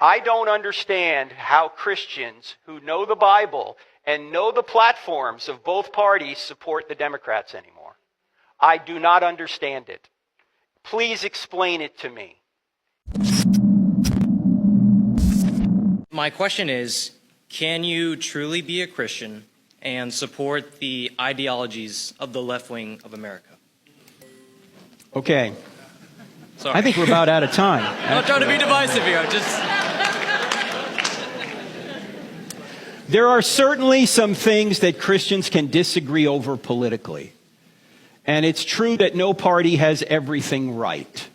I don't understand how Christians who know the Bible and know the platforms of both parties support the Democrats anymore. I do not understand it. Please explain it to me. My question is, can you truly be a Christian and support the ideologies of the left wing of America? Okay. Sorry. I think we're about out of time. I'm not trying to be divisive here. There are certainly some things that Christians can disagree over politically. And it's true that no party has everything right.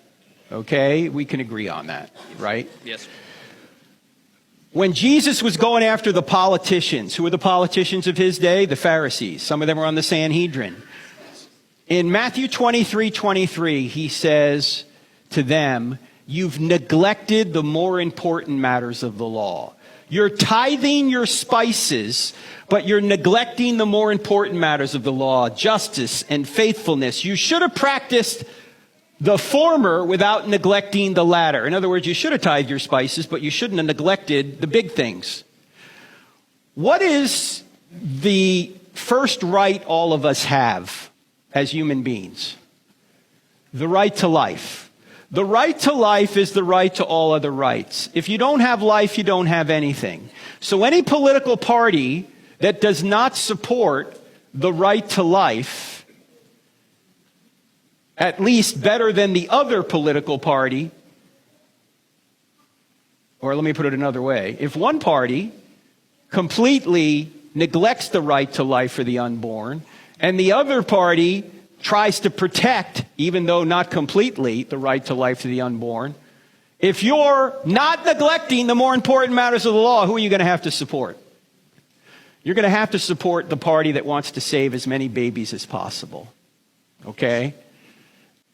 Okay? We can agree on that, right? Yes. When Jesus was going after the politicians, who were the politicians of his day? The Pharisees. Some of them were on the Sanhedrin. In Matthew 23:23, he says to them, "You've neglected the more important matters of the law. You're tithing your spices, but you're neglecting the more important matters of the law, justice and faithfulness. You should have practiced the former without neglecting the latter." In other words, you should have tithed your spices, but you shouldn't have neglected the big things. What is the first right all of us have as human beings? The right to life. The right to life is the right to all other rights. If you don't have life, you don't have anything. So any political party that does not support the right to life, at least better than the other political party, or let me put it another way, if one party completely neglects the right to life for the unborn, and the other party tries to protect, even though not completely, the right to life to the unborn, if you're not neglecting the more important matters of the law, who are you going to have to support? You're going to have to support the party that wants to save as many babies as possible. Okay?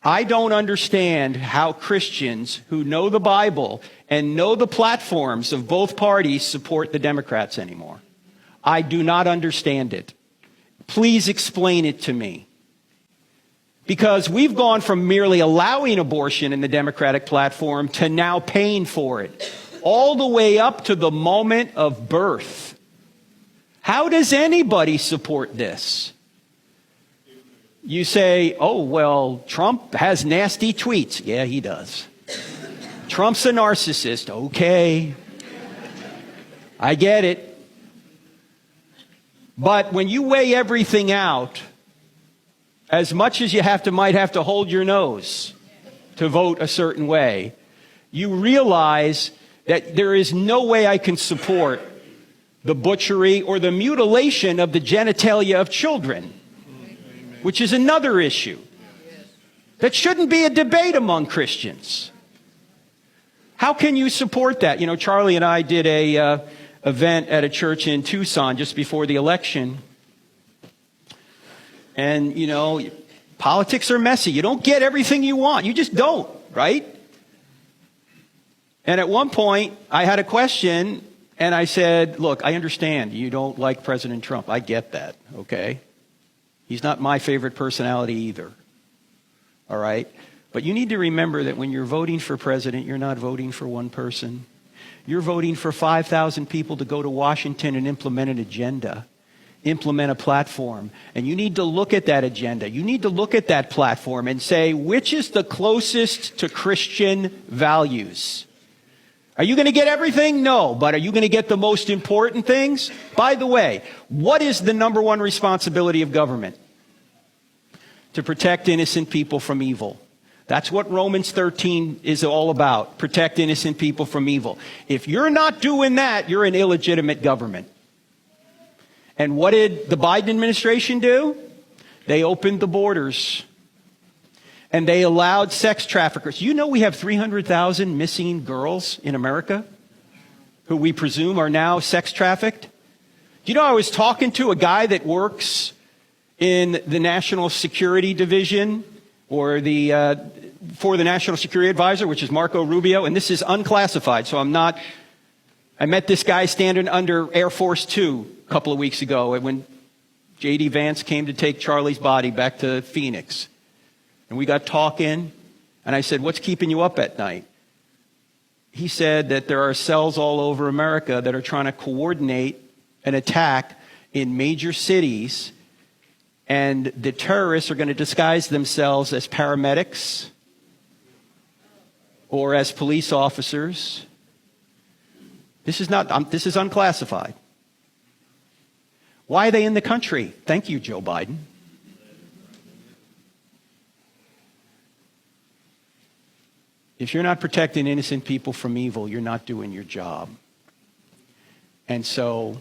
I don't understand how Christians who know the Bible and know the platforms of both parties support the Democrats anymore. I do not understand it. Please explain it to me. Because we've gone from merely allowing abortion in the Democratic platform to now paying for it, all the way up to the moment of birth. How does anybody support this? You say, oh, well, Trump has nasty tweets. Yeah, he does. Trump's a narcissist. Okay. I get it. But when you weigh everything out, as much as you might have to hold your nose to vote a certain way, you realize that there is no way I can support the butchery or the mutilation of the genitalia of children, which is another issue that shouldn't be a debate among Christians. How can you support that? You know, Charlie and I did a event at a church in Tucson just before the election. And, you know, politics are messy. You don't get everything you want. You just don't, right? And at one point, I had a question, and I said, look, I understand you don't like President Trump. I get that, okay? He's not my favorite personality either, all right? But you need to remember that when you're voting for president, you're not voting for one person. You're voting for 5,000 people to go to Washington and implement an agenda. Implement a platform. And you need to look at that agenda. You need to look at that platform and say, which is the closest to Christian values? Are you going to get everything? No. But are you going to get the most important things? By the way, what is the number one responsibility of government? To protect innocent people from evil. That's what Romans 13 is all about. Protect innocent people from evil. If you're not doing that, you're an illegitimate government. And what did the Biden administration do? They opened the borders. And they allowed sex traffickers. You know we have 300,000 missing girls in America who we presume are now sex trafficked? Do you know I was talking to a guy that works in the National Security Division or for the National Security Advisor, which is Marco Rubio, and this is unclassified, so I met this guy standing under Air Force 2 a couple of weeks ago when J.D. Vance came to take Charlie's body back to Phoenix. And we got talking, and I said, what's keeping you up at night? he said that there are cells all over America that are trying to coordinate an attack in major cities, and the terrorists are going to disguise themselves as paramedics or as police officers. This is unclassified. Why are they in the country? Thank you, Joe Biden. If you're not protecting innocent people from evil, you're not doing your job. And so,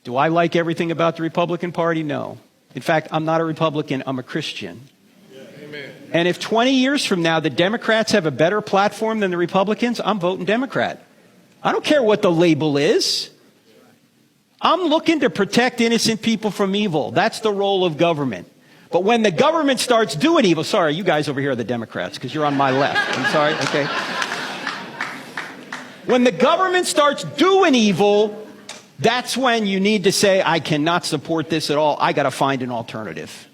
do I like everything about the Republican Party? No. In fact, I'm not a Republican, I'm a Christian. Yeah, amen. And if 20 years from now the Democrats have a better platform than the Republicans, I'm voting Democrat. I don't care what the label is. I'm looking to protect innocent people from evil. That's the role of government. But when the government starts doing evil, sorry, you guys over here are the Democrats because you're on my left. I'm sorry, okay? When the government starts doing evil, that's when you need to say, I cannot support this at all. I got to find an alternative.